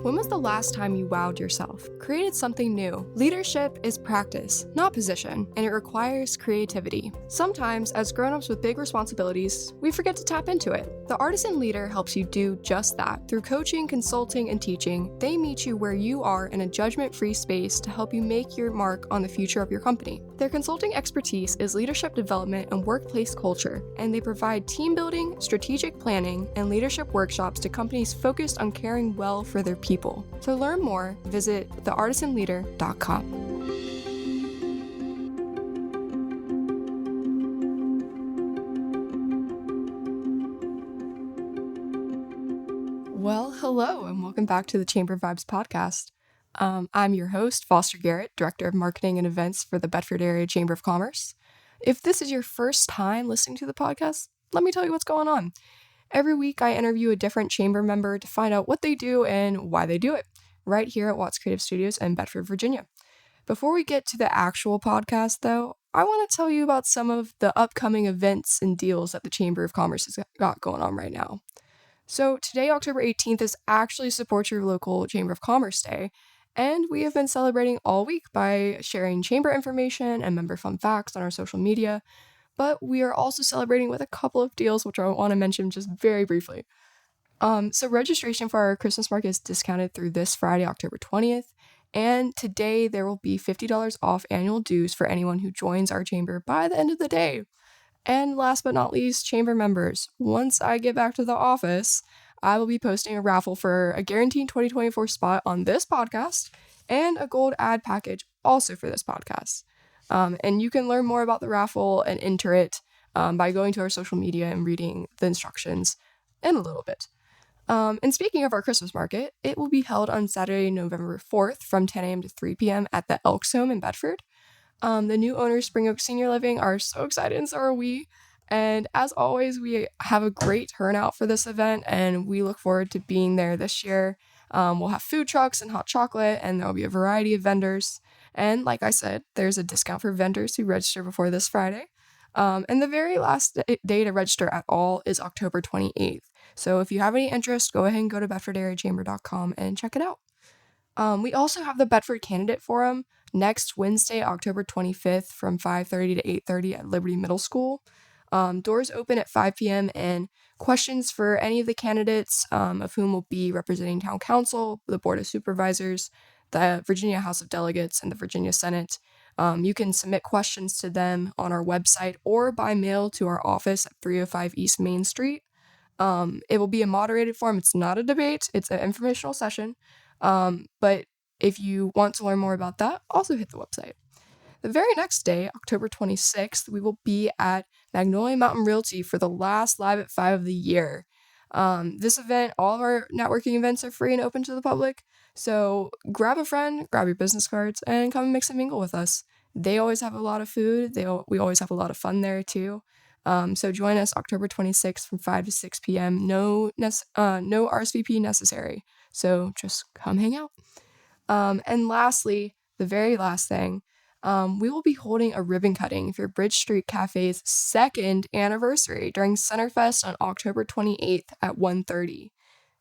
When was the last time you wowed yourself, created something new? Leadership is practice, not position, and it requires creativity. Sometimes, as grown-ups with big responsibilities, we forget to tap into it. The Artisan Leader helps you do just that. Through coaching, consulting, and teaching, they meet you where you are in a judgment-free space to help you make your mark on the future of your company. Their consulting expertise is leadership development and workplace culture, and they provide team building, strategic planning, and leadership workshops to companies focused on caring well for their people. To learn more, visit theartisanleader.com. Well, hello, and welcome back to the Chamber Vibes podcast. I'm your host, Foster Garrett, Director of Marketing and Events for the Bedford Area Chamber of Commerce. If this is your first time listening to the podcast, let me tell you what's going on. Every week, I interview a different chamber member to find out what they do and why they do it, right here at Watts Creative Studios in Bedford, Virginia. Before we get to the actual podcast, though, I want to tell you about some of the upcoming events and deals that the Chamber of Commerce has got going on right now. So today, October 18th, is actually Support Your Local Chamber of Commerce Day, and we have been celebrating all week by sharing chamber information and member fun facts on our social media, but we are also celebrating with a couple of deals, which I want to mention just very briefly. So registration for our Christmas market is discounted through this Friday, October 20th, and today there will be $50 off annual dues for anyone who joins our chamber by the end of the day. And last but not least, chamber members, once I get back to the office, I will be posting a raffle for a guaranteed 2024 spot on this podcast and a gold ad package also for this podcast. And you can learn more about the raffle and enter it by going to our social media and reading the instructions in a little bit. And speaking of our Christmas market, it will be held on Saturday, November 4th from 10 a.m. to 3 p.m. at the Elks Home in Bedford. The new owners, Spring Oak Senior Living, are so excited, and so are we. And as always, we have a great turnout for this event, and we look forward to being there this year. We'll have food trucks and hot chocolate, and there'll be a variety of vendors. And like I said, there's a discount for vendors who register before this Friday. And the very last day to register at all is October 28th. So if you have any interest, go ahead and go to bedfordareachamber.com and check it out. We also have the Bedford Candidate Forum next Wednesday, October 25th from 5:30 to 8:30 at Liberty Middle School. Doors open at 5 p.m. and questions for any of the candidates, of whom will be representing Town Council, the Board of Supervisors, the Virginia House of Delegates, and the Virginia Senate. You can submit questions to them on our website or by mail to our office at 305 East Main Street. It will be a moderated forum. It's not a debate. It's an informational session. But if you want to learn more about that, also hit the website. The very next day, October 26th, we will be at Magnolia Mountain Realty for the last Live at 5 of the year. This event, all of our networking events are free and open to the public. So grab a friend, grab your business cards, and come and mix and mingle with us. They always have a lot of food. We always have a lot of fun there too. So join us October 26th from 5 to 6 p.m. No RSVP necessary. So just come hang out. And lastly, the very last thing, we will be holding a ribbon cutting for Bridge Street Cafe's 2nd anniversary during Centerfest on October 28th at 1:30.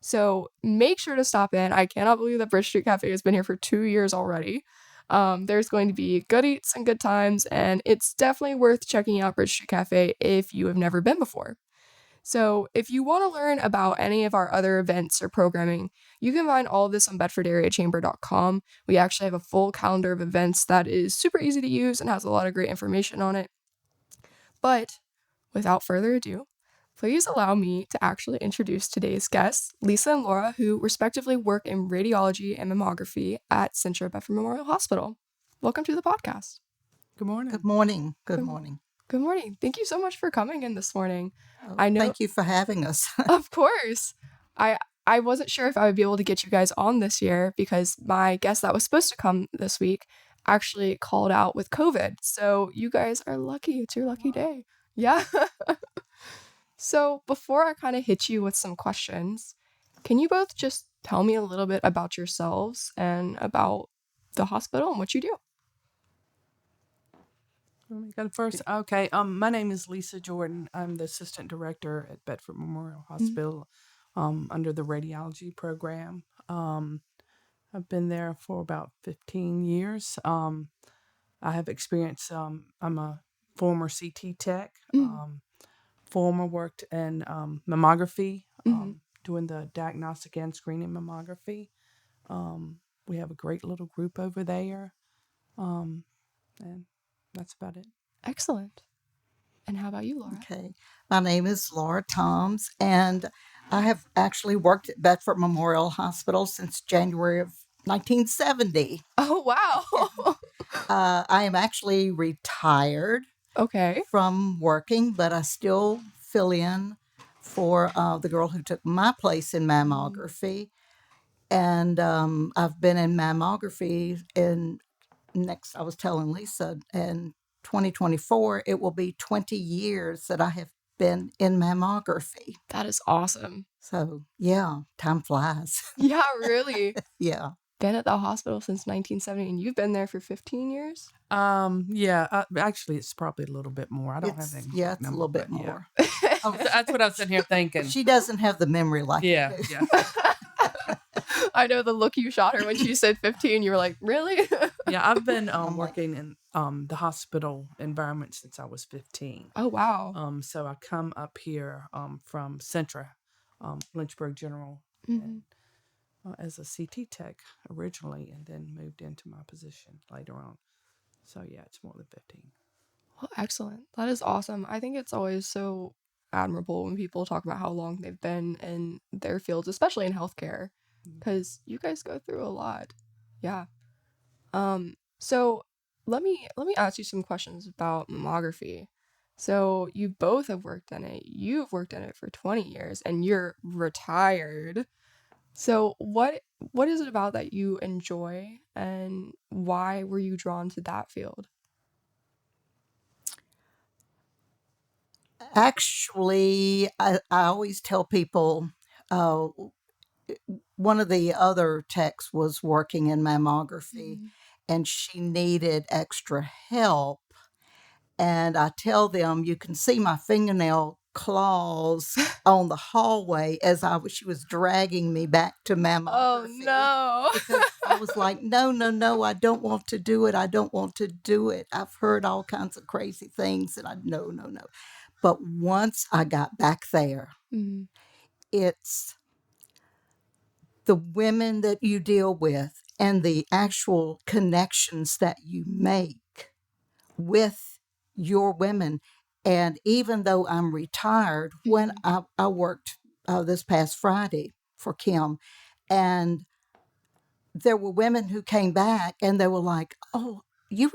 So make sure to stop in. I cannot believe that Bridge Street Cafe has been here for 2 years already. There's going to be good eats and good times, and it's definitely worth checking out Bridge Street Cafe if you have never been before. So if you want to learn about any of our other events or programming, you can find all of this on bedfordareachamber.com. We actually have a full calendar of events that is super easy to use and has a lot of great information on it. But without further ado, please allow me to actually introduce today's guests, Lisa and Laura, who respectively work in radiology and mammography at Central Bedford Memorial Hospital. Welcome to the podcast. Good morning. Good morning. Good morning. Good morning. Thank you so much for coming in this morning. Oh, I know. Thank you for having us. Of course. I wasn't sure if I would be able to get you guys on this year because my guest that was supposed to come this week actually called out with COVID. So you guys are lucky. It's your lucky day. Yeah. So before I kind of hit you with some questions, can you both just tell me a little bit about yourselves and about the hospital and what you do? Let me go first. Okay. My name is Lisa Jordan. I'm the assistant director at Bedford Memorial Hospital, under the radiology program. I've been there for about 15 years. I have experience. I'm a former CT tech. Former worked in mammography, doing the diagnostic and screening mammography. We have a great little group over there, and that's about it. Excellent. And how about you, Laura? Okay. My name is Laura Toms, and I have actually worked at Bedford Memorial Hospital since January of 1970. Oh, wow. I am actually retired Okay. from working, but I still fill in for the girl who took my place in mammography. And I've been in mammography I was telling Lisa, in 2024, it will be 20 years that I have been in mammography. That is awesome. So, yeah, time flies. Yeah, really. Yeah. Been at the hospital since 1970, and you've been there for 15 years? Yeah, actually, it's probably a little bit more. I don't have the exact It's a number, little bit but yeah. more. That's what I was sitting here thinking. She doesn't have the memory like Yeah, I do. yeah. I know the look you shot her when she said 15. You were like, really? Yeah, I've been working in the hospital environment since I was 15. Oh, wow. So I come up here from Centra, Lynchburg General, and, as a CT tech originally, and then moved into my position later on. So yeah, it's more than 15. Well, excellent. That is awesome. I think it's always so admirable when people talk about how long they've been in their fields, especially in healthcare, because you guys go through a lot. Yeah. So let me ask you some questions about mammography. So you both have worked in it. You've worked in it for 20 years and you're retired. So what is it about that you enjoy and why were you drawn to that field? Actually, I always tell people one of the other techs was working in mammography and she needed extra help. And I tell them, you can see my fingernail claws on the hallway as she was dragging me back to mammography. Oh no. Because I was like, no, no, no, I don't want to do it. I don't want to do it. I've heard all kinds of crazy things and no, no, no. But once I got back there, it's the women that you deal with and the actual connections that you make with your women. And even though I'm retired, when I worked this past Friday for Kim, and there were women who came back and they were like, oh, you're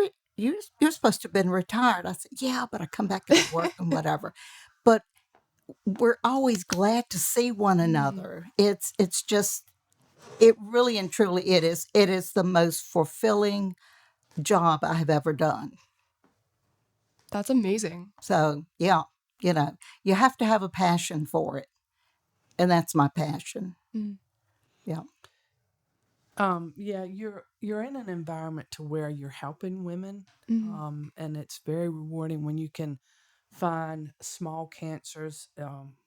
supposed to have been retired. I said, yeah, but I come back and work and whatever. But we're always glad to see one another. It's just, it really and truly it is the most fulfilling job I have ever done. That's amazing. So yeah, you have to have a passion for it, and that's my passion. Yeah. Yeah, you're in an environment to where you're helping women, and it's very rewarding when you can find small cancers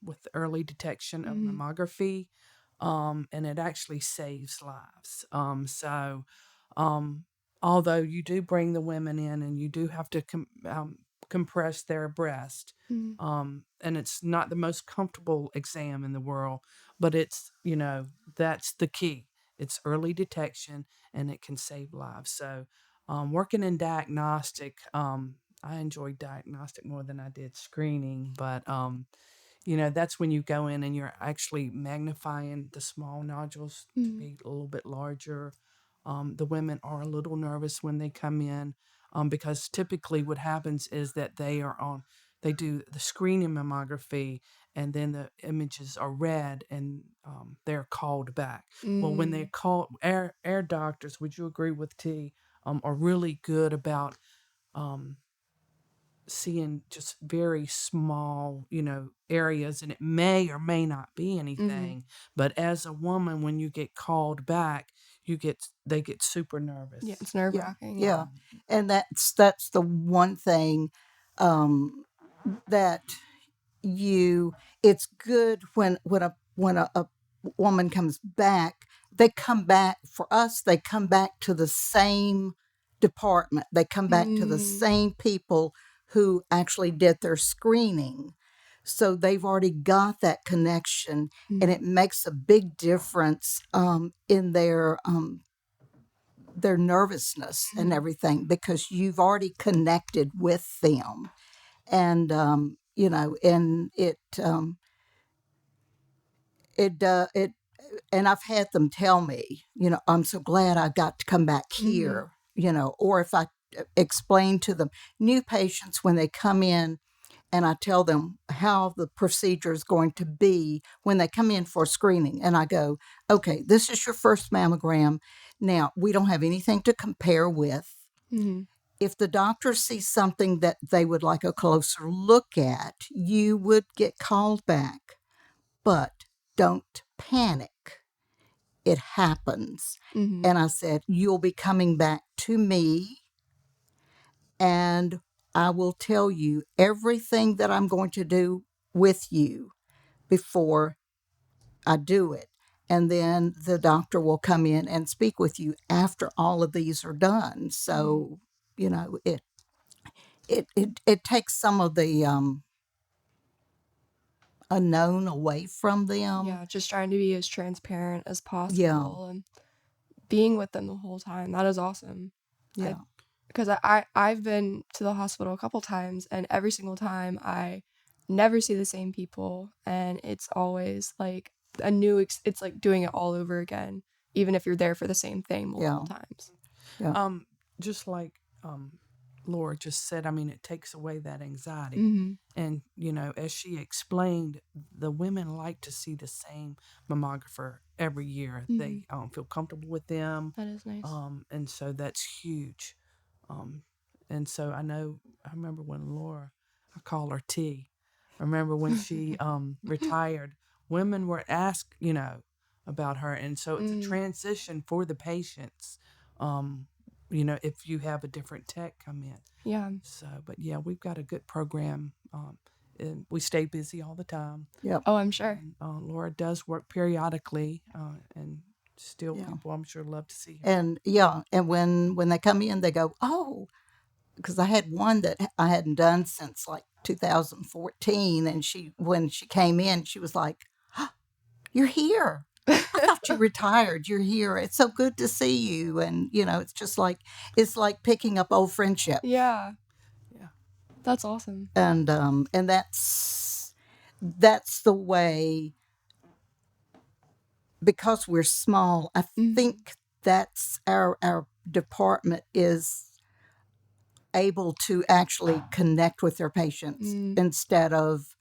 with early detection of mammography, and it actually saves lives. So, although you do bring the women in and you do have to compress their breast, and it's not the most comfortable exam in the world, but it's, that's the key. It's early detection and it can save lives. So, working in diagnostic, I enjoyed diagnostic more than I did screening, but that's when you go in and you're actually magnifying the small nodules to be a little bit larger. The women are a little nervous when they come in, because typically what happens is that they do the screening mammography and then the images are read and they're called back. Well, when they're called, air doctors, would you agree with T, are really good about seeing just very small, areas, and it may or may not be anything. But as a woman, when you get called back, they get super nervous. Yeah, it's nerve wracking. Yeah. And that's the one thing that it's good when a woman comes back they come back, for us, they come back to the same department. They come back to the same people who actually did their screening. So they've already got that connection, and it makes a big difference in their nervousness and everything, because you've already connected with them. And, and it, and I've had them tell me, I'm so glad I got to come back here, or if I explain to them, new patients, when they come in, and I tell them how the procedure is going to be when they come in for screening. And I go, okay, this is your first mammogram. Now, we don't have anything to compare with. If the doctor sees something that they would like a closer look at, you would get called back. But don't panic. It happens. And I said, you'll be coming back to me, and I will tell you everything that I'm going to do with you before I do it. And then the doctor will come in and speak with you after all of these are done. So, it takes some of the unknown away from them. Yeah, just trying to be as transparent as possible Yeah. and being with them the whole time. That is awesome. Yeah. Because I've been to the hospital a couple times, and every single time I never see the same people, and it's always like a new it's like doing it all over again, even if you're there for the same thing multiple times. Yeah. Just like Laura just said, I mean, it takes away that anxiety. And, as she explained, the women like to see the same mammographer every year. They feel comfortable with them. That is nice. And so that's huge. And so I remember when Laura, I call her T. I remember when she retired, women were asked, about her. And so it's a transition for the patients, if you have a different tech come in. Yeah. So, but yeah, we've got a good program. And we stay busy all the time. Yep. Oh, I'm sure. And, Laura does work periodically, and still people I'm sure love to see her. And when they come in, they go, oh, because I had one that I hadn't done since like 2014, and when she came in, she was like, oh, "You're here. I thought you retired. You're here. It's so good to see you." And it's like picking up old friendship. Yeah. Yeah. That's awesome. And that's the way, because we're small. I think that's our department is able to actually connect with their patients instead of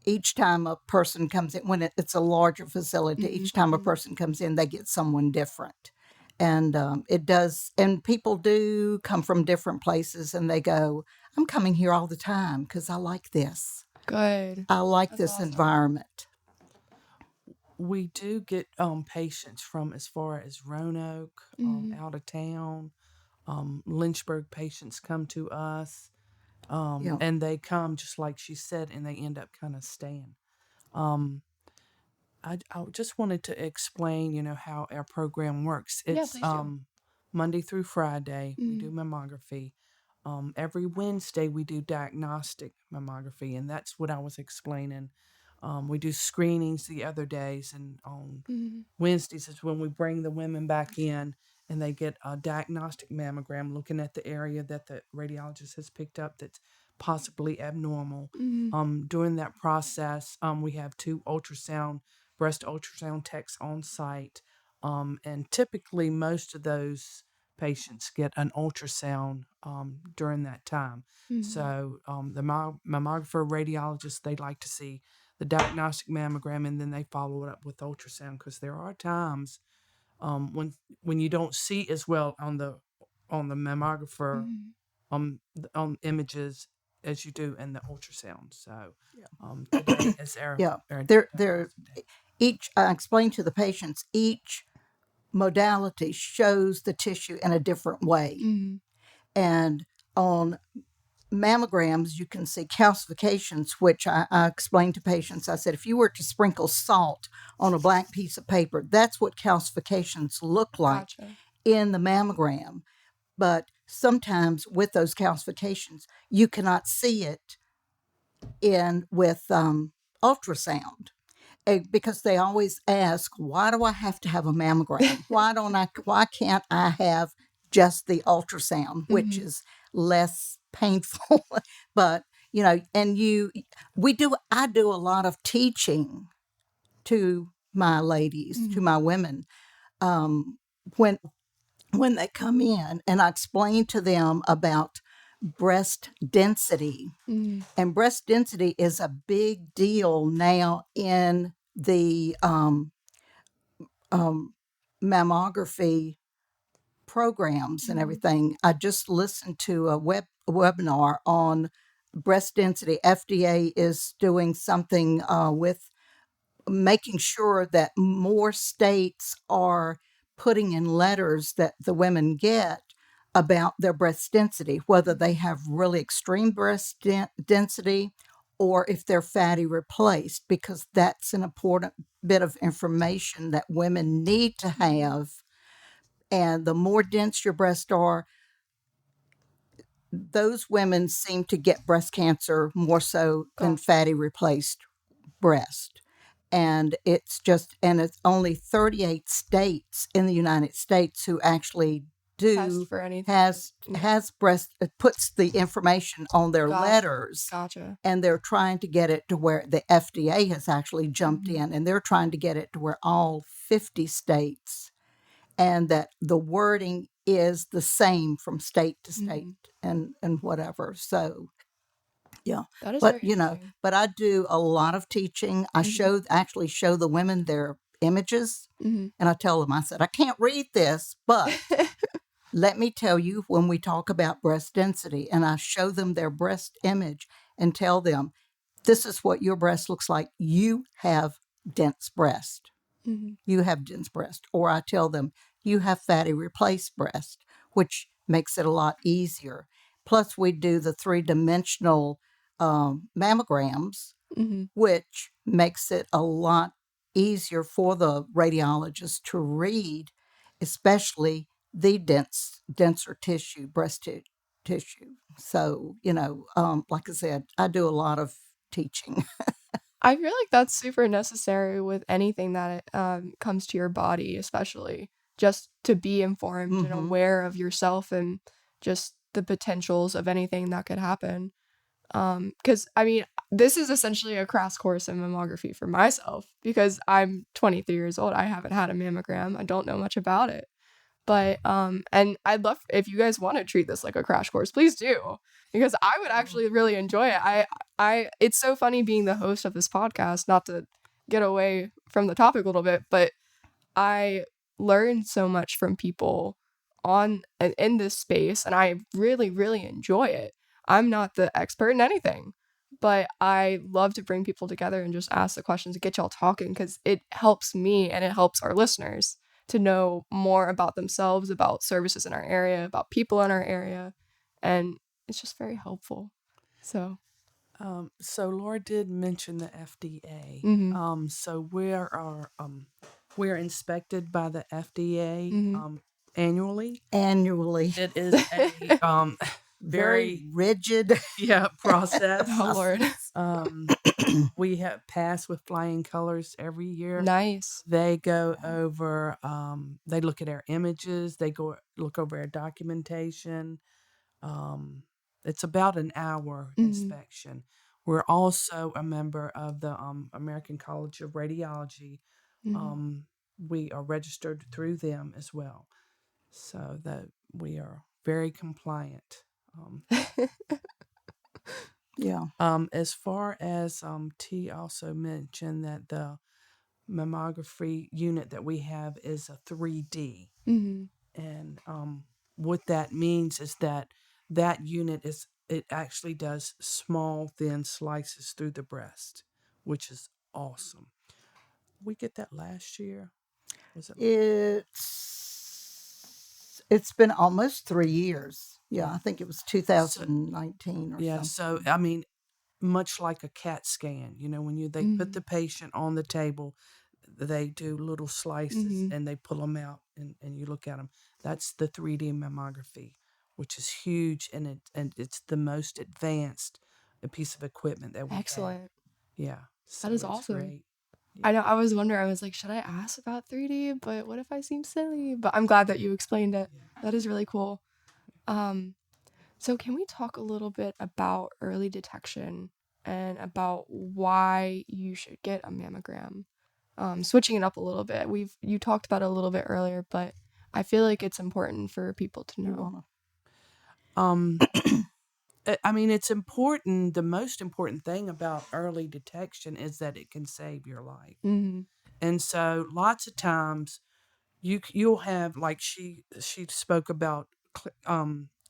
each time a person comes in, when it's a larger facility, each time a person comes in, they get someone different. And it does, and people do come from different places, and they go, I'm coming here all the time because I like this. Good. I like That's this awesome. environment. We do get patients from as far as Roanoke, out of town. Lynchburg patients come to us, and they come just like she said, and they end up kind of staying. I just wanted to explain, how our program works. It's please do. Monday through Friday. We do mammography. Every Wednesday we do diagnostic mammography, and that's what I was explaining. We do screenings the other days, and on Wednesdays is when we bring the women back in, and they get a diagnostic mammogram looking at the area that the radiologist has picked up that's possibly abnormal. During that process, we have 2 breast ultrasound techs on site, and typically most of those patients get an ultrasound during that time. So the mammographer radiologist, they like to see the diagnostic mammogram, and then they follow it up with ultrasound, because there are times when you don't see as well on the mammographer on images as you do in the ultrasound. So today is our They're each, I explain to the patients, each modality shows the tissue in a different way. And on mammograms, you can see calcifications, which I explained to patients. I said, if you were to sprinkle salt on a blank piece of paper, that's what calcifications look like in the mammogram. But sometimes with those calcifications, you cannot see it with ultrasound. Because they always ask, why do I have to have a mammogram? Why can't I have just the ultrasound, which is less painful? But, and I do a lot of teaching to my ladies, to my women, when they come in, and I explain to them about breast density. And breast density is a big deal now in the mammography programs and everything. I just listened to a webinar on breast density. FDA is doing something with making sure that more states are putting in letters that the women get about their breast density, whether they have really extreme breast density or if they're fatty replaced, because that's an important bit of information that women need to have. And the more dense your breasts are, those women seem to get breast cancer more so than fatty replaced breast. And it's only 38 states in the United States who actually Test for anything. has breast, puts the information on their letters. Gotcha. And they're trying to get it to where the FDA has actually jumped in, and they're trying to get it to where all 50 states, and that the wording is the same from state to state and whatever. So yeah, that is but very but I do a lot of teaching. I actually show the women their images, and I tell them, I said, I can't read this, but let me tell you, when we talk about breast density, and I show them their breast image and tell them, this is what your breast looks like. You have dense breast. You have dense breast. Or I tell them, you have fatty replaced breast, which makes it a lot easier. Plus, we do the 3-dimensional mammograms, which makes it a lot easier for the radiologist to read, especially the denser tissue, breast tissue. So, like I said, I do a lot of teaching. I feel like that's super necessary with anything that comes to your body, especially just to be informed and aware of yourself and just the potentials of anything that could happen. Because I mean, this is essentially a crash course in mammography for myself because I'm 23 years old. I haven't had a mammogram. I don't know much about it. But and I'd love if you guys want to treat this like a crash course, please do, because I would actually really enjoy it. I it's so funny being the host of this podcast, not to get away from the topic a little bit, but I learned so much from people on in this space, and I really, really enjoy it. I'm not the expert in anything, but I love to bring people together and just ask the questions and get y'all talking because it helps me and it helps our listeners to know more about themselves, about services in our area, about people in our area, and it's just very helpful. So Laura did mention the FDA. So we're inspected by the FDA annually. Annually. It is a very rigid process. oh Lord. We have passed with flying colors every year. Nice. They go over, they look at our images, they go look over our documentation. It's about an hour inspection. We're also a member of the American College of Radiology. We are registered through them as well, so that we are very compliant. As far as T also mentioned that the mammography unit that we have is a 3D. And what that means is that unit it actually does small, thin slices through the breast, which is awesome. We get that last year. Was it? It's been almost 3 years. Yeah, I think it was 2019 or Yeah, something. so I mean, much like a CAT scan, when they put the patient on the table, they do little slices and they pull them out and you look at them. That's the 3D mammography, which is huge, and it's the most advanced piece of equipment that we have. Excellent. Yeah, That so is it's awesome. great. I know. I was wondering. I was like, should I ask about 3D? But what if I seem silly? But I'm glad that you explained it. That is really cool. So can we talk a little bit about early detection and about why you should get a mammogram? Switching it up a little bit. You talked about it a little bit earlier, but I feel like it's important for people to You know. wanna? Um, I mean, it's important. The most important thing about early detection is that it can save your life. Mm-hmm. And so, lots of times, you'll have, like she spoke about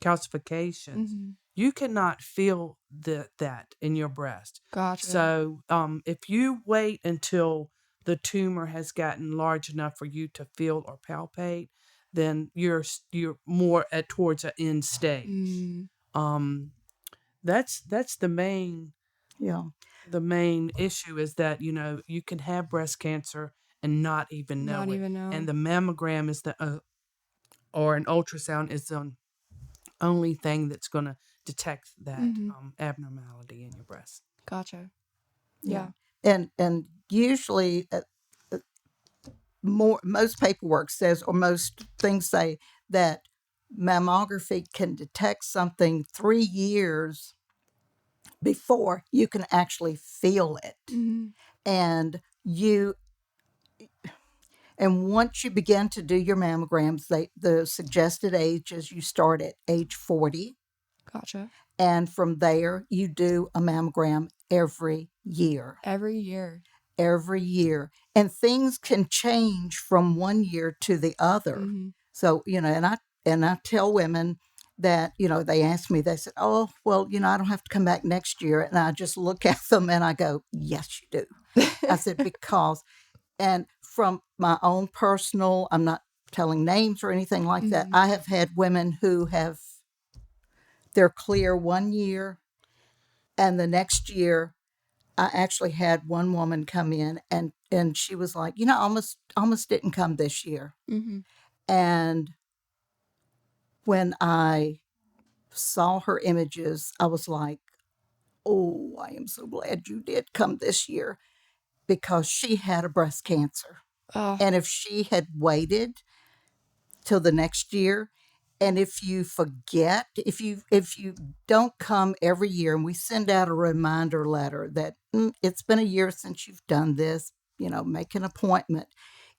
calcifications. Mm-hmm. You cannot feel that in your breast. Gotcha. So if you wait until the tumor has gotten large enough for you to feel or palpate, then you're more at towards an end stage. Mm. Um, that's Yeah. the main issue is that you can have breast cancer and not even know Not it. even know. And the mammogram is the or an ultrasound is the only thing that's going to detect that abnormality in your breast. Gotcha. Yeah. Yeah. And usually most paperwork says, or most things say, that mammography can detect something 3 years before you can actually feel it. Mm-hmm. And once you begin to do your mammograms, the suggested age is you start at age 40. Gotcha. And from there, you do a mammogram every year. Every year. Every year. And things can change from one year to the other. Mm-hmm. So, and I tell women that, they ask me, they said, oh, well, I don't have to come back next year. And I just look at them and I go, yes, you do. I said, because, and from my own personal, I'm not telling names or anything like that. I have had women who they're clear one year, and the next year I actually had one woman come in and she was like, almost didn't come this year. Mm-hmm. And when I saw her images, I was like, oh, I am so glad you did come this year, because she had a breast cancer. Oh. And if she had waited till the next year, and if you forget, if you don't come every year, and we send out a reminder letter that it's been a year since you've done this, make an appointment.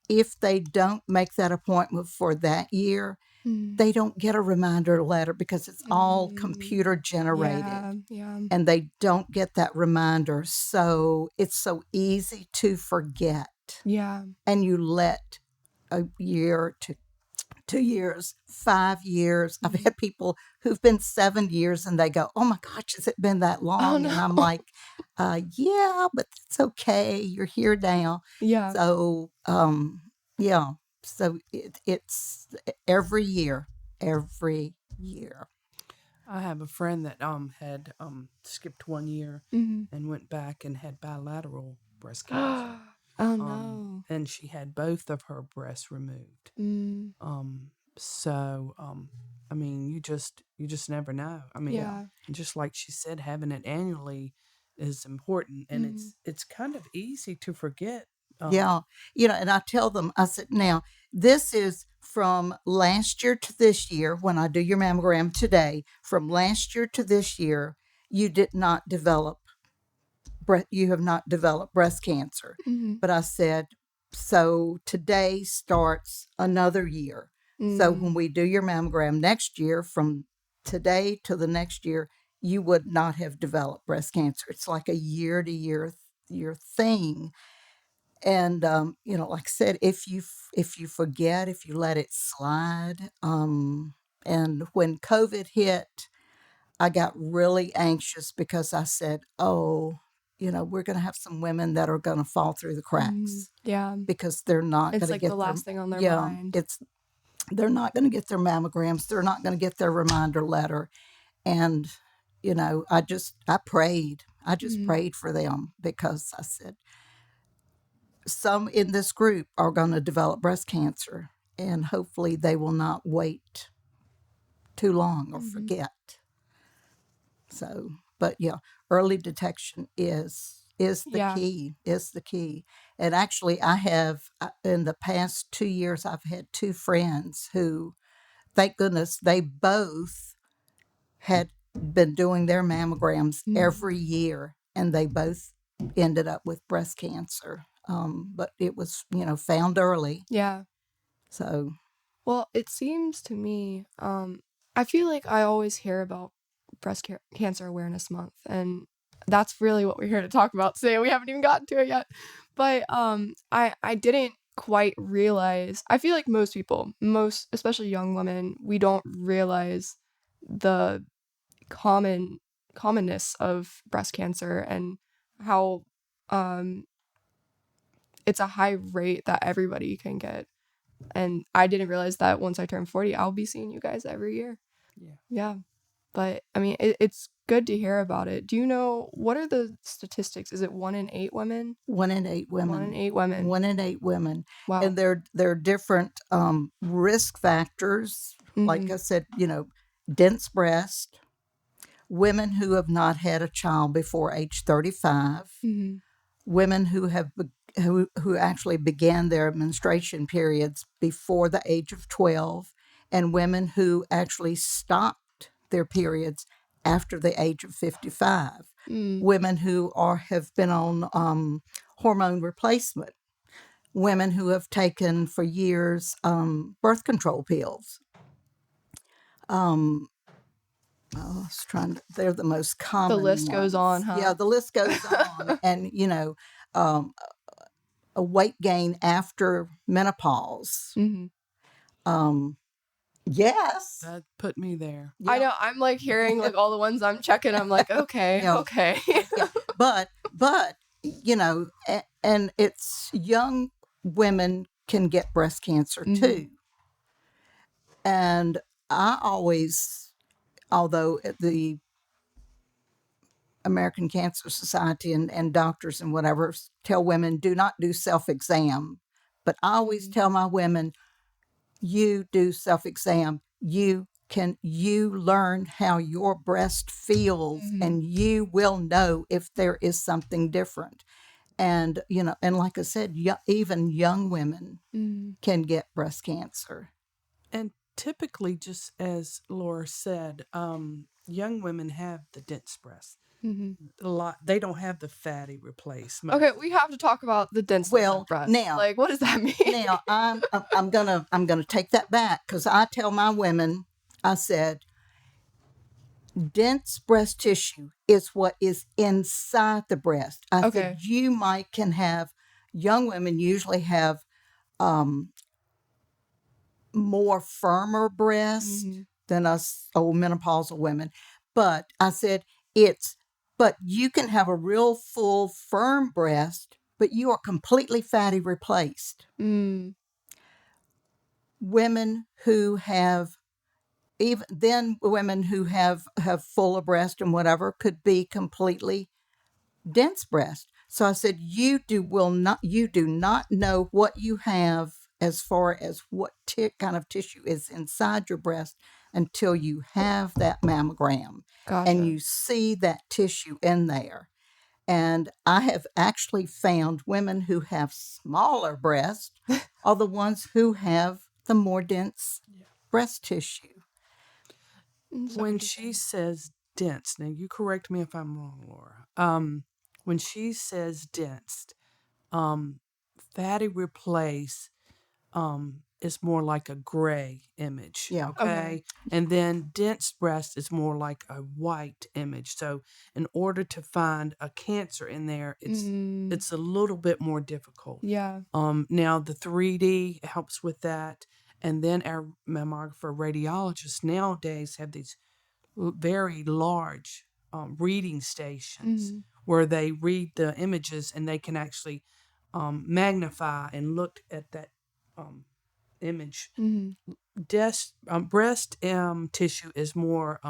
If they don't make that appointment for that year, they don't get a reminder letter because it's all computer generated. Yeah. And they don't get that reminder. So it's so easy to forget. Yeah. And you let a year to 2 years, 5 years. I've had people who've been 7 years and they go, oh my gosh, has it been that long? Oh, no. And I'm like, yeah, but it's okay. You're here now. Yeah. So, yeah. So it's every year. I have a friend that had skipped 1 year and went back and had bilateral breast cancer. Oh no. And she had both of her breasts removed. So I mean, you just never know. I mean, Yeah. just like she said, having it annually is important, and it's kind of easy to forget. Yeah. And I tell them, I said, now, this is from last year to this year. When I do your mammogram today, from last year to this year, you did not develop, you have not developed breast cancer. But I said, so today starts another year. So when we do your mammogram next year, from today to the next year, you would not have developed breast cancer. It's like a year to year thing. And like I said, if you forget, if you let it slide, and when COVID hit, I got really anxious because I said, oh, we're going to have some women that are going to fall through the cracks. Yeah. Because they're not It's going to like get the last thing on their yeah, mind. They're not going to get their mammograms. They're not going to get their reminder letter. And, I prayed. I just prayed for them because I said, some in this group are going to develop breast cancer, and hopefully they will not wait too long or forget. So, but yeah, early detection is the key. Is the key. And actually, I have in the past 2 years, I've had two friends who, thank goodness, they both had been doing their mammograms every year, and they both ended up with breast cancer. But it was, found early. Yeah. So, well, it seems to me, I feel like I always hear about Cancer Awareness Month, and that's really what we're here to talk about today. We haven't even gotten to it yet, but I didn't quite realize. I feel like most people, especially young women, we don't realize the commonness of breast cancer and how it's a high rate that everybody can get. And I didn't realize that once I turned 40, I'll be seeing you guys every year. Yeah. But I mean, it's good to hear about it. Do you know, what are the statistics? Is it 1 in 8 women? 1 in 8 women. 1 in 8 women. 1 in 8 women. Wow. And there are different risk factors. Like I said, dense breast, women who have not had a child before age 35, women who have who actually began their menstruation periods before the age of 12, and women who actually stopped their periods after the age of 55. Women who have been on hormone replacement, women who have taken for years birth control pills. They're the most common. The list goes on, huh? Yeah, the list goes on. And, a weight gain after menopause. Yes. That put me there. Yeah. I know. I'm like hearing like all the ones I'm checking. I'm like, okay, okay. Yeah. But, and it's young women can get breast cancer too. And I always, although the American Cancer Society and doctors and whatever tell women do not do self-exam, but I always tell my women, you do self-exam. You learn how your breast feels, and you will know if there is something different. And, and like I said, even young women can get breast cancer. And typically, just as Laura said, young women have the dense breast. A lot. They don't have the fatty replacement. Okay, we have to talk about the dense breast. Now, like, what does that mean? Now, I'm gonna take that back, because I tell my women, I said, dense breast tissue is what is inside the breast. I said you can have, young women usually have more firmer breast than us old menopausal women. But I said, but you can have a real full, firm breast, but you are completely fatty replaced. Women who have, even then, women who have fuller breast and whatever could be completely dense breast. So I said, you do not know what you have as far as what kind of tissue is inside your breast until you have that mammogram. Gotcha. And you see that tissue in there. And I have actually found women who have smaller breasts are the ones who have the more dense breast tissue. When she says dense, now you correct me if I'm wrong, Laura. When she says dense, fatty replace is more like a gray image. Yeah. Okay? And then dense breast is more like a white image. So in order to find a cancer in there, it's a little bit more difficult. Yeah. Now the 3D helps with that. And then our mammographer radiologists nowadays have these very large reading stations where they read the images, and they can actually magnify and look at that image. Mm-hmm. Breast tissue is more,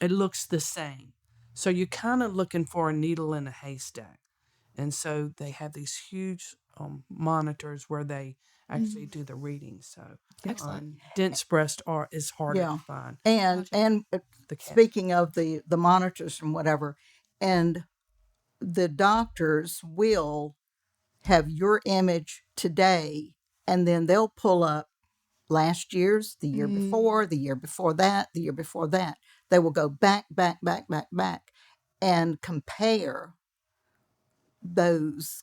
it looks the same. So you're kind of looking for a needle in a haystack. And so they have these huge monitors where they actually do the readings. So Excellent. dense breast is harder Yeah. to find. And Gotcha. and The cat. speaking of the monitors and whatever, and the doctors will have your image today, and then they'll pull up last year's, the year before, the year before that, the year before that. They will go back, back, back, back, back, and compare those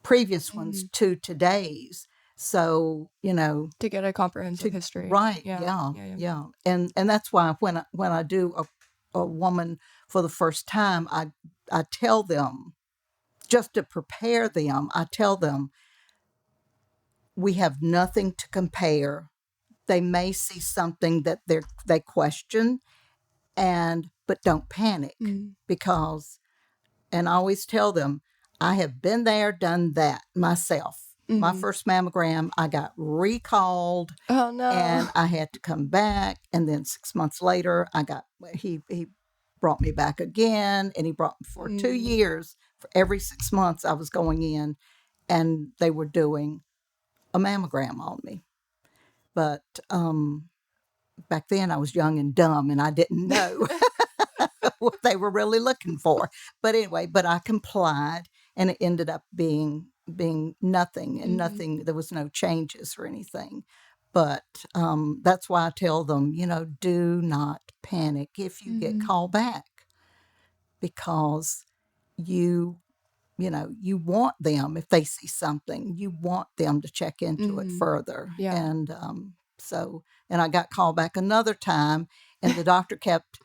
previous ones to today's. So, To get a comprehensive to history. right, Yeah. yeah. And that's why when I do a woman for the first time, I tell them, just to prepare them, I tell them we have nothing to compare. They may see something that they question, but don't panic, because, and I always tell them, I have been there, done that myself. My first mammogram, I got recalled. Oh no. And I had to come back, and then 6 months later he brought me back again, and he brought me for 2 years. For every 6 months I was going in, and they were doing a mammogram on me. But back then I was young and dumb, and I didn't know what they were really looking for. But anyway, I complied, and it ended up being nothing, and nothing. There was no changes or anything. But that's why I tell them, do not panic if you get called back, because you you want them, if they see something, you want them to check into it further. Yeah. And and I got called back another time, and the doctor kept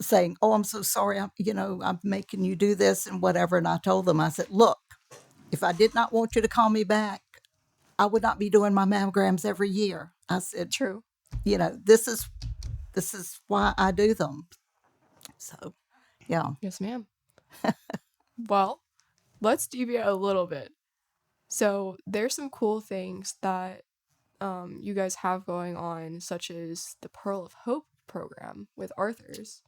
saying, "Oh, I'm so sorry. I'm making you do this and whatever." And I told them, I said, "Look, if I did not want you to call me back, I would not be doing my mammograms every year." I said, True. This is why I do them." So, yeah. Yes, ma'am. Well, let's deviate a little bit. So there's some cool things that you guys have going on, such as the Pearl of Hope program with Arthur's.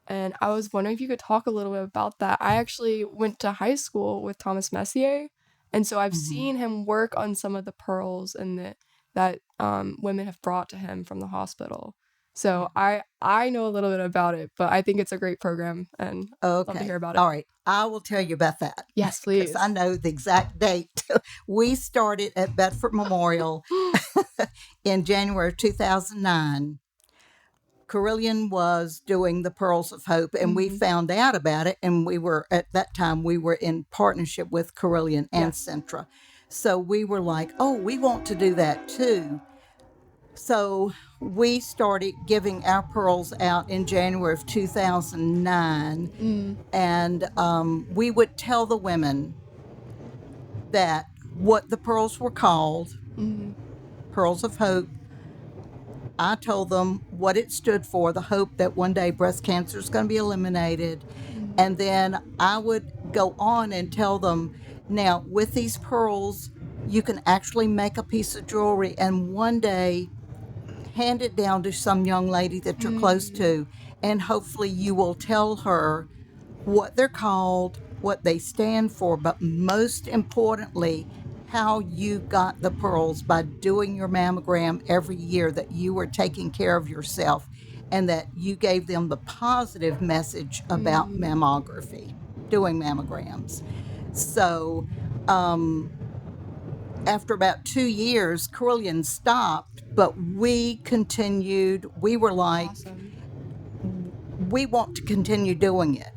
And I was wondering if you could talk a little bit about that. I actually went to high school with Thomas Messier, and so I've seen him work on some of the pearls and that women have brought to him from the hospital. So I know a little bit about it, but I think it's a great program, and love to hear about it. All right. I will tell you about that. Yes, please. Because I know the exact date. We started at Bedford Memorial in January of 2009. Carillion was doing the Pearls of Hope, and we found out about it, and at that time we were in partnership with Carillion and Centra. So we were like, oh, we want to do that too. So we started giving our pearls out in January of 2009, and we would tell the women that what the pearls were called, Pearls of Hope. I told them what it stood for, the hope that one day breast cancer is going to be eliminated. And then I would go on and tell them, now with these pearls, you can actually make a piece of jewelry and one day hand it down to some young lady that you're close to, and hopefully you will tell her what they're called, what they stand for, but most importantly, how you got the pearls by doing your mammogram every year, that you were taking care of yourself, and that you gave them the positive message about mammography, doing mammograms. So after about 2 years, Carillion stopped, but we continued. We were like, Awesome. we want to continue doing it.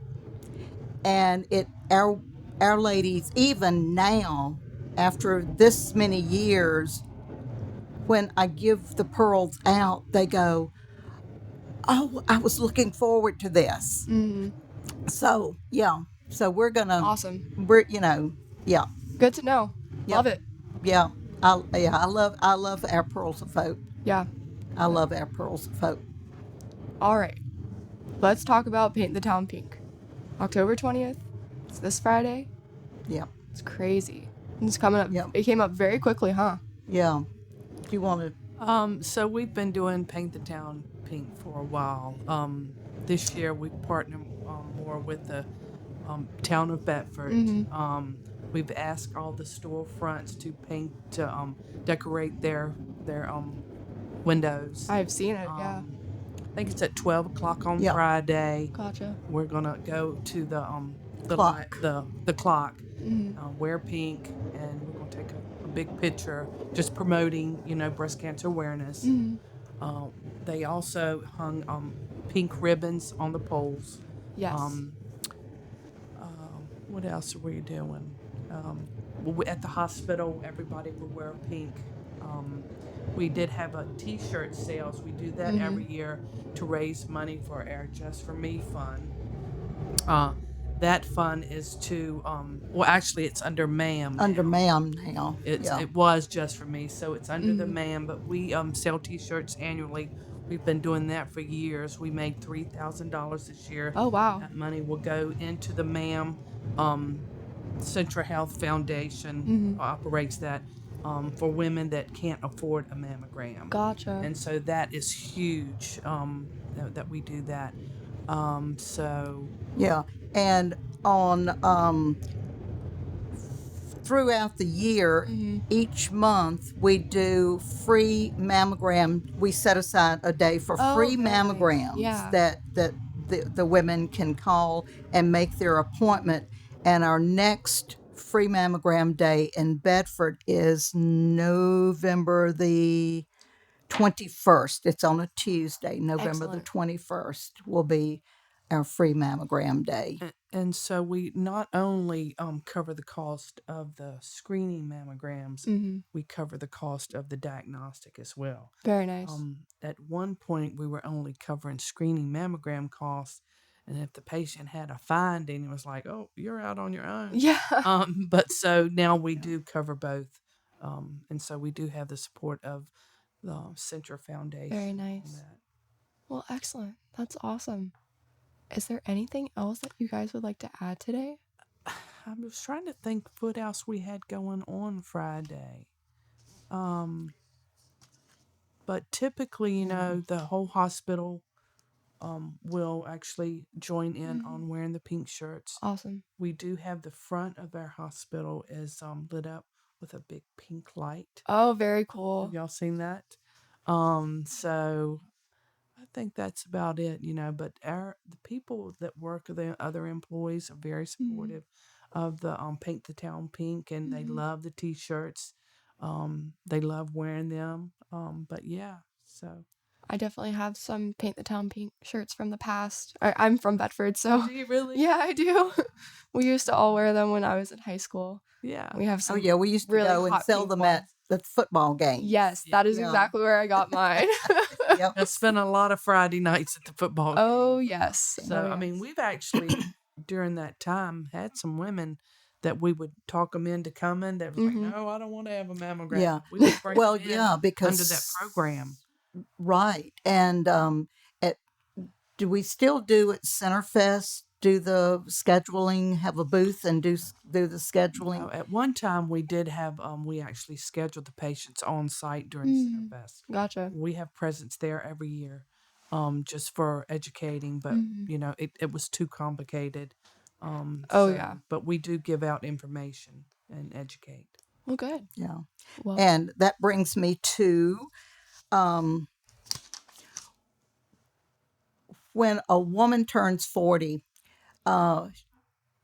And our ladies, even now, after this many years, when I give the pearls out, they go, "Oh, I was looking forward to this." So yeah, so we're gonna, Awesome. yeah, Good to know. Yep. Love it. yeah, I love our Pearls of Hope. Yeah. I love our Pearls of Hope. All right. Let's talk about Paint the Town Pink. October 20th. It's this Friday. Yeah. It's crazy. It's coming up. Yep. It came up very quickly, huh? Yeah. Do you want to? So we've been doing Paint the Town Pink for a while. This year we partnered more with the town of Bedford. We've asked all the storefronts to paint to decorate their windows. I've seen it. Yeah. I think it's at 12 o'clock on Yep. Friday. Gotcha. We're gonna go to the Clock. the clock, wear pink, and we're gonna take a big picture, just promoting breast cancer awareness. They also hung pink ribbons on the poles. Yes. What else were you doing? At the hospital, everybody would wear pink. We did have a T-shirt sales. We do that every year to raise money for our Just For Me fund. That fund is to actually it's under MAM. Under now. ma'am now. It was Just For Me, so it's under the MAM. But we sell T-shirts annually. We've been doing that for years. We made $3,000 this year. Oh, wow. That money will go into the MAM. Central Health Foundation operates that for women that can't afford a mammogram. Gotcha. And so that is huge that we do that. Yeah. And on throughout the year, each month we do free mammogram. We set aside a day for free very nice. mammograms Yeah. that the women can call and make their appointment. And our next free mammogram day in Bedford is November the 21st. It's on a Tuesday. November Excellent. the 21st will be our free mammogram day. And so we not only cover the cost of the screening mammograms, we cover the cost of the diagnostic as well. Very nice. At one point, we were only covering screening mammogram costs, and if the patient had a finding, it was like, oh, you're out on your own. Yeah. But so now we do cover both, and so we do have the support of the Central Foundation. Very nice. Well, excellent. That's awesome. Is there anything else that you guys would like to add today? I was trying to think what else we had going on Friday. But typically, the whole hospital will actually join in on wearing the pink shirts. Awesome. We do have the front of our hospital is lit up with a big pink light. Oh, very cool. Have y'all seen that? So I think that's about it, but the people that work, the other employees are very supportive of the Paint the Town Pink, and they love the T-shirts. They love wearing them. But yeah, so. I definitely have some Paint the Town Pink shirts from the past. I'm from Bedford, so. Do you really? Yeah, I do. We used to all wear them when I was in high school. Yeah. We have some. Oh yeah, we used to really go and hot sell pink them ones. at the football game. Yes, that is exactly where I got mine. Yep. I spent a lot of Friday nights at the football game. Oh, yes. So, I mean, we've actually, during that time, had some women that we would talk them into coming that was like, no, I don't want to have a mammogram. Yeah. We would bring Well, them in yeah, because under that program. Right. And do we still do at Centerfest? Do the scheduling, have a booth and do the scheduling? At one time, we did have, we actually scheduled the patients on site during Centerfest. Gotcha. We have presence there every year just for educating, but, it was too complicated. Yeah. But we do give out information and educate. Well, good. Yeah. Well, And that brings me to when a woman turns 40,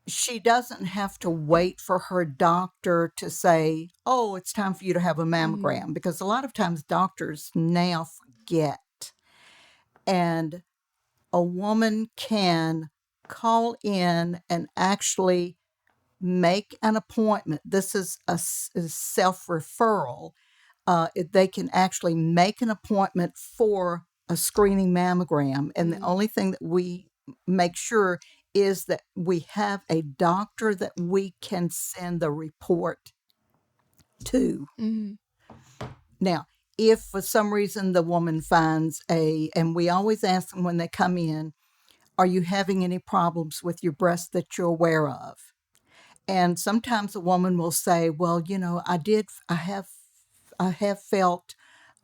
she doesn't have to wait for her doctor to say, oh, it's time for you to have a mammogram, because a lot of times doctors now forget. And a woman can call in and actually make an appointment. This is a self-referral. They can actually make an appointment for a screening mammogram. And the only thing that we make sure is that we have a doctor that we can send the report to. Now, if for some reason the woman finds and we always ask them when they come in, are you having any problems with your breast that you're aware of? And sometimes a woman will say, well, I have felt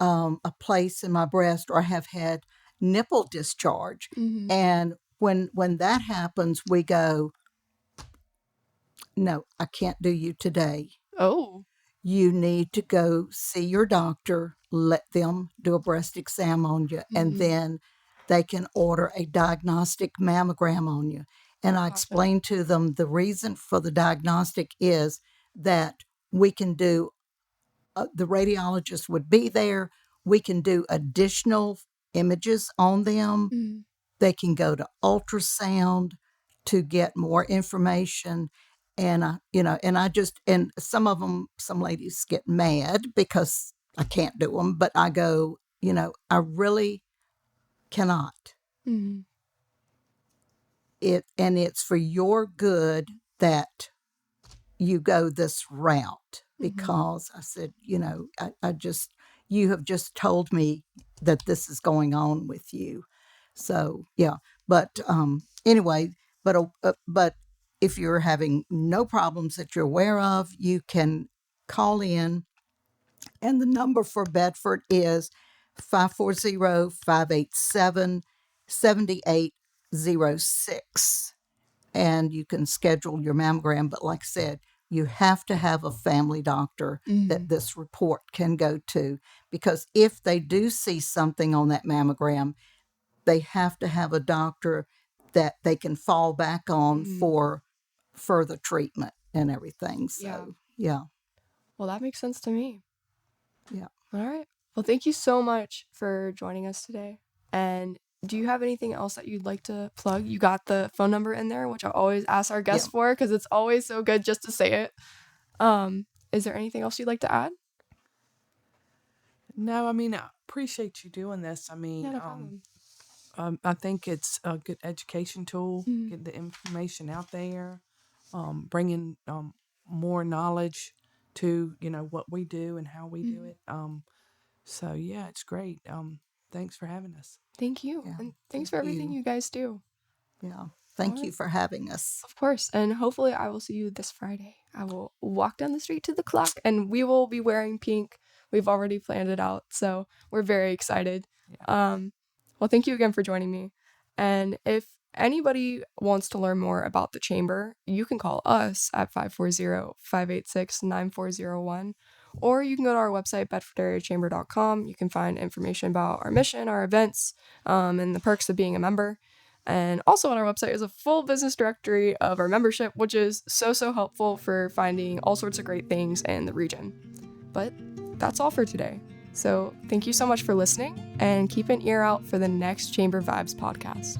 a place in my breast, or I have had nipple discharge. Mm-hmm. And when that happens, we go, no, I can't do you today. Oh. You need to go see your doctor, let them do a breast exam on you, and then they can order a diagnostic mammogram on you. And I explained to them the reason for the diagnostic is that we can do, the radiologist would be there, we can do additional images on them. Mm-hmm. They can go to ultrasound to get more information. And and some of them, some ladies get mad because I can't do them, but I go, I really cannot. Mm-hmm. And it's for your good that you go this route, because I said, I just, you have just told me that this is going on with you. So, yeah. But anyway, but if you're having no problems that you're aware of, you can call in, and the number for Bedford is 540-587-7806. And you can schedule your mammogram. But like I said, you have to have a family doctor that this report can go to, because if they do see something on that mammogram, they have to have a doctor that they can fall back on for further treatment and everything. So, yeah. Well, that makes sense to me. Yeah. All right. Well, thank you so much for joining us today. And do you have anything else that you'd like to plug? You got the phone number in there, which I always ask our guests for, because it's always so good just to say it. Is there anything else you'd like to add? No, I mean, I appreciate you doing this. I mean, Yeah, no problem. I think it's a good education tool, get the information out there, bringing more knowledge to, what we do and how we do it. So, yeah, it's great. Thanks for having us. Thank you. Yeah, And thanks for everything you guys do. Yeah. Thank you for having us. Of course. And hopefully I will see you this Friday. I will walk down the street to the clock, and we will be wearing pink. We've already planned it out, so we're very excited. Yeah. Well, thank you again for joining me. And if anybody wants to learn more about the chamber, you can call us at 540-586-9401, or you can go to our website, bedfordareachamber.com. You can find information about our mission, our events, and the perks of being a member. And also on our website is a full business directory of our membership, which is so helpful for finding all sorts of great things in the region. But that's all for today. So thank you so much for listening, and keep an ear out for the next Chamber Vibes podcast.